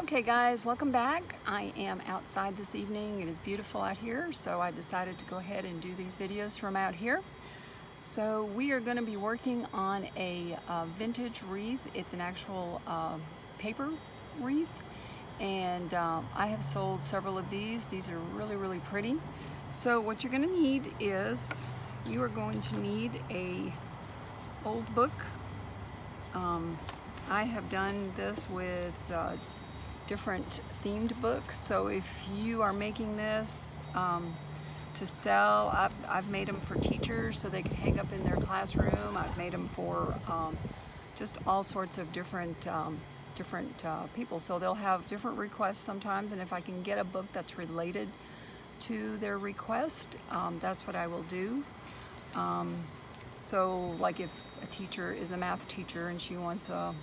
Okay guys, welcome back. I am outside this evening. It is beautiful out here, so I decided to go ahead and do these videos from out here. So we are going to be working on a vintage wreath. It's an actual paper wreath, and I have sold several of these. These are really pretty. So what you're going to need is you are going to need a old book. I have done this with different themed books, so if you are making this to sell, I've made them for teachers so they can hang up in their classroom. I've made them for just all sorts of different people, so they'll have different requests sometimes, and if I can get a book that's related to their request, that's what I will do. So like if a teacher is a math teacher and she wants a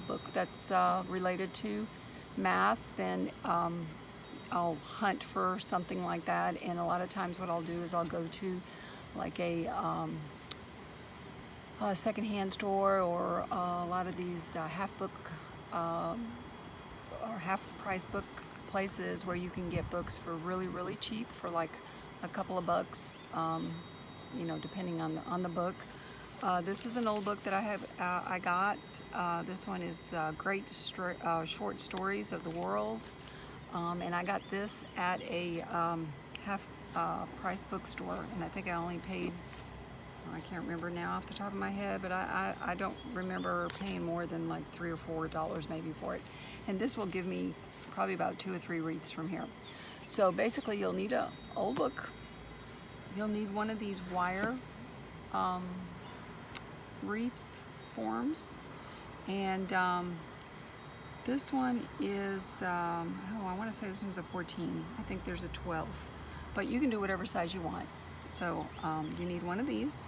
book that's related to math, then I'll hunt for something like that. And a lot of times what I'll do is I'll go to like a secondhand store, or a lot of these half book or half price book places where you can get books for really cheap, for like a couple of bucks, you know, depending on the book. This is an old book that I got. This one is Great Short Stories of the World, and I got this at a half price bookstore, and I think I only paid, I can't remember now off the top of my head, but I don't remember paying more than like $3 or $4 maybe for it. And this will give me probably about 2 or 3 wreaths from here. So basically you'll need an old book. You'll need one of these wire wreath forms, and this one is oh, I want to say this one's a 14. I think there's a 12, but you can do whatever size you want. So you need one of these,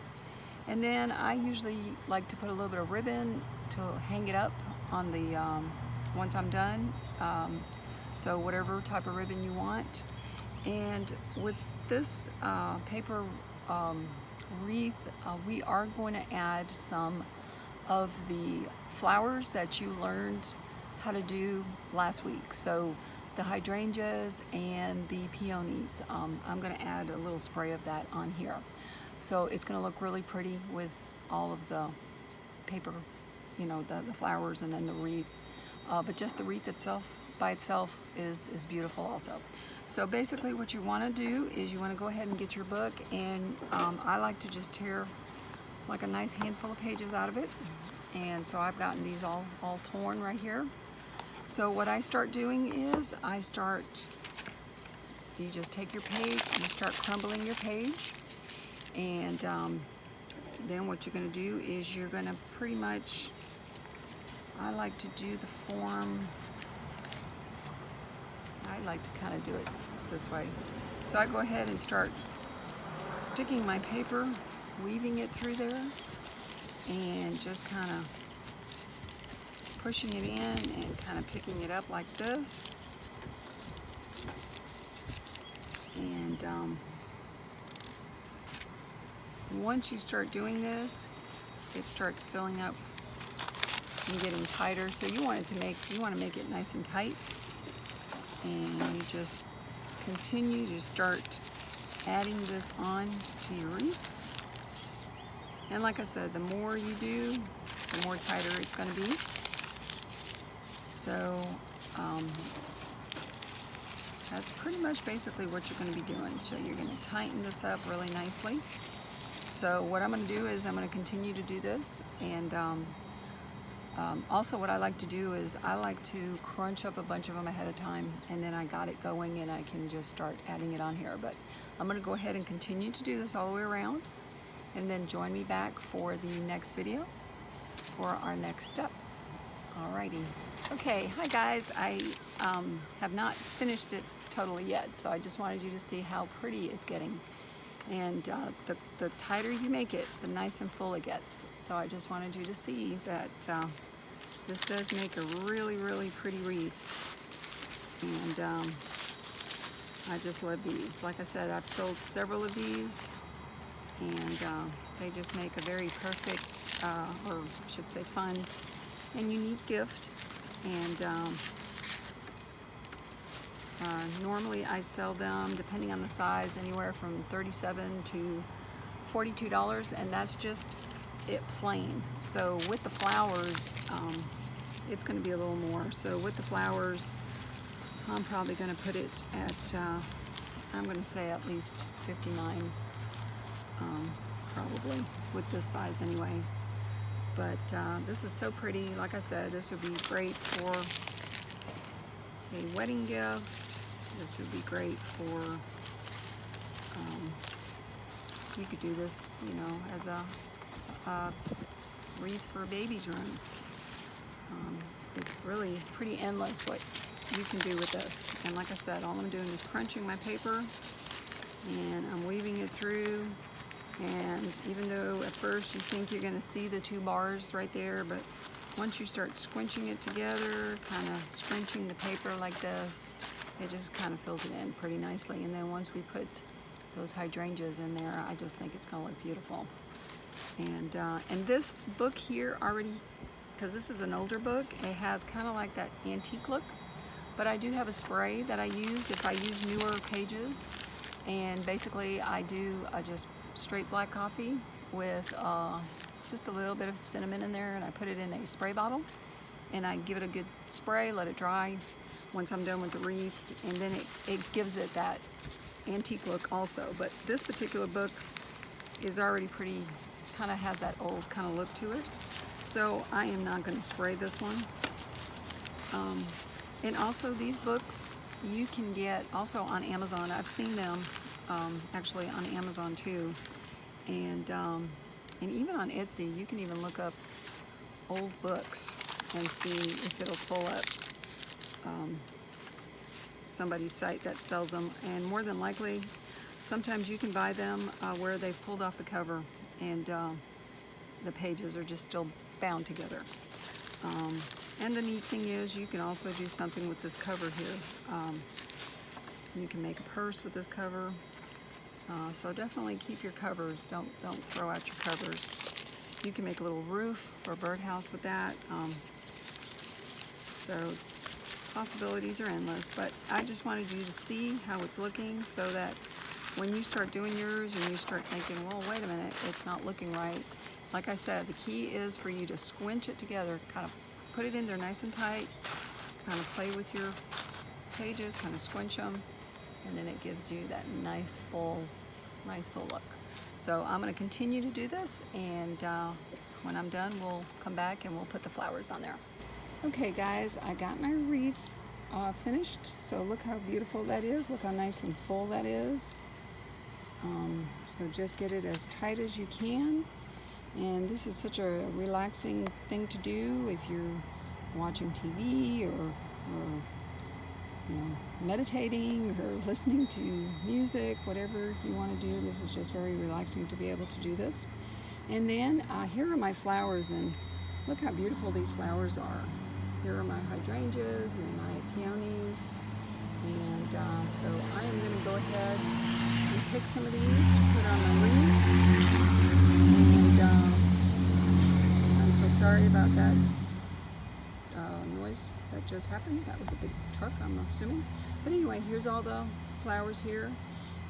and then I usually like to put a little bit of ribbon to hang it up on the once I'm done, so whatever type of ribbon you want. And with this paper wreath, we are going to add some of the flowers that you learned how to do last week. So the hydrangeas and the peonies, I'm going to add a little spray of that on here. So it's going to look really pretty with all of the paper, you know, the flowers and then the wreath. But just the wreath itself by itself is beautiful also. So basically what you want to do is you want to go ahead and get your book, and I like to just tear like a nice handful of pages out of it, and so I've gotten these all torn right here. So what I start doing is you just take your page, you start crumbling your page, and then what you're going to do is you're going to pretty much, I like to do the form, I like to kind of do it this way. So I go ahead and start sticking my paper, weaving it through there, and just kind of pushing it in and kind of picking it up like this. And once you start doing this, it starts filling up and getting tighter. So you want to make it nice and tight. And you just continue to start adding this on to your wreath. And like I said, the more you do, the more tighter it's going to be. So that's pretty much basically what you're going to be doing. So you're going to tighten this up really nicely. So what I'm going to do is I'm going to continue to do this, and also what I like to do is I like to crunch up a bunch of them ahead of time, and then I got it going and I can just start adding it on here. But I'm going to go ahead and continue to do this all the way around, and then join me back for the next video for our next step. Alrighty. Okay, hi guys. I have not finished it totally yet, so I just wanted you to see how pretty it's getting. And the tighter you make it, the nice and full it gets. So I just wanted you to see that this does make a really pretty wreath. And I just love these. Like I said, I've sold several of these, and they just make a very perfect, or I should say fun and unique gift. And Normally I sell them, depending on the size, anywhere from $37 to $42, and that's just it plain. So with the flowers, it's going to be a little more. So with the flowers, I'm probably going to put it at, I'm going to say at least 59, probably, with this size anyway. But this is so pretty. Like I said, this would be great for a wedding gift. This would be great for, you could do this, you know, as a wreath for a baby's room. It's really pretty endless what you can do with this. And like I said, all I'm doing is crunching my paper and I'm weaving it through. And even though at first you think you're going to see the two bars right there, but once you start squinching it together, kind of scrunching the paper like this, it just kind of fills it in pretty nicely. And then once we put those hydrangeas in there, I just think it's going to look beautiful. And this book here already, because this is an older book, it has kind of like that antique look. But I do have a spray that I use if I use newer pages. And basically I do just straight black coffee with just a little bit of cinnamon in there, and I put it in a spray bottle and I give it a good spray, let it dry once I'm done with the wreath, and then it gives it that antique look also. But this particular book is already pretty, kind of has that old kind of look to it, so I am not going to spray this one. And also these books you can get also on Amazon. I've seen them actually on Amazon too, and even on Etsy. You can even look up old books and see if it'll pull up somebody's site that sells them. And more than likely, sometimes you can buy them where they've pulled off the cover and the pages are just still bound together. And the neat thing is you can also do something with this cover here. You can make a purse with this cover. So definitely keep your covers. Don't throw out your covers. You can make a little roof for a birdhouse with that. So possibilities are endless. But I just wanted you to see how it's looking, so that when you start doing yours and you start thinking, well, wait a minute, it's not looking right. Like I said, the key is for you to squinch it together, kind of put it in there nice and tight, kind of play with your pages, kind of squinch them, and then it gives you that nice full look. So I'm going to continue to do this, and when I'm done, we'll come back and we'll put the flowers on there. Okay guys, I got my wreath finished, so look how beautiful that is. Look how nice and full that is. So just get it as tight as you can. And this is such a relaxing thing to do if you're watching TV or you know, meditating or listening to music, whatever you want to do. This is just very relaxing to be able to do this. And then here are my flowers, and look how beautiful these flowers are. Here are my hydrangeas and my peonies. And so I am going to go ahead and pick some of these to put on my wreath. And I'm so sorry about that noise that just happened. That was a big truck, I'm assuming. But anyway, here's all the flowers here.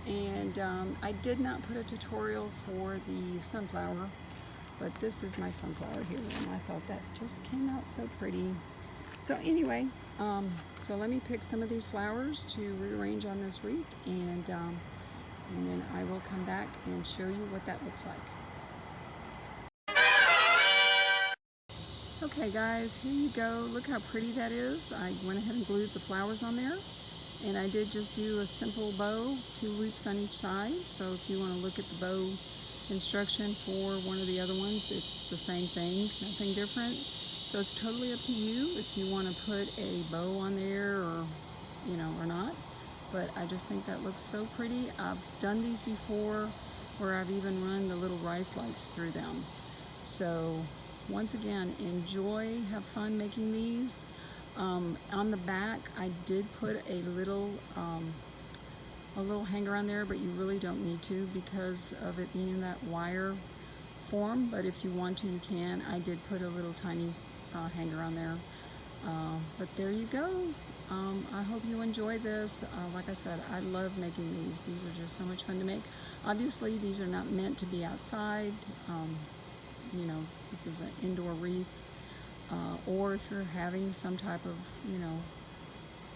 And I did not put a tutorial for the sunflower, but this is my sunflower here, and I thought that just came out so pretty. So anyway, so let me pick some of these flowers to rearrange on this wreath, and then I will come back and show you what that looks like. Okay guys, here you go. Look how pretty that is. I went ahead and glued the flowers on there, and I did just do a simple bow, 2 loops on each side. So if you want to look at the bow instruction for one of the other ones, it's the same thing, nothing different. So it's totally up to you if you want to put a bow on there or, you know, or not. But I just think that looks so pretty. I've done these before where I've even run the little rice lights through them. So once again, enjoy, have fun making these. On the back, I did put a little hanger on there, but you really don't need to because of it being in that wire form. But if you want to, you can. I did put a little tiny hanger on there. But there you go. I hope you enjoy this. Like I said, I love making these. These are just so much fun to make. Obviously, these are not meant to be outside. You know, this is an indoor wreath. Or if you're having some type of, you know,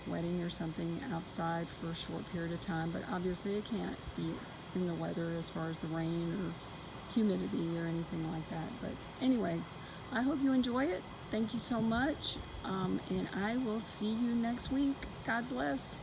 wedding or something outside for a short period of time. But obviously it can't be in the weather as far as the rain or humidity or anything like that. But anyway, I hope you enjoy it. Thank you so much. And I will see you next week. God bless.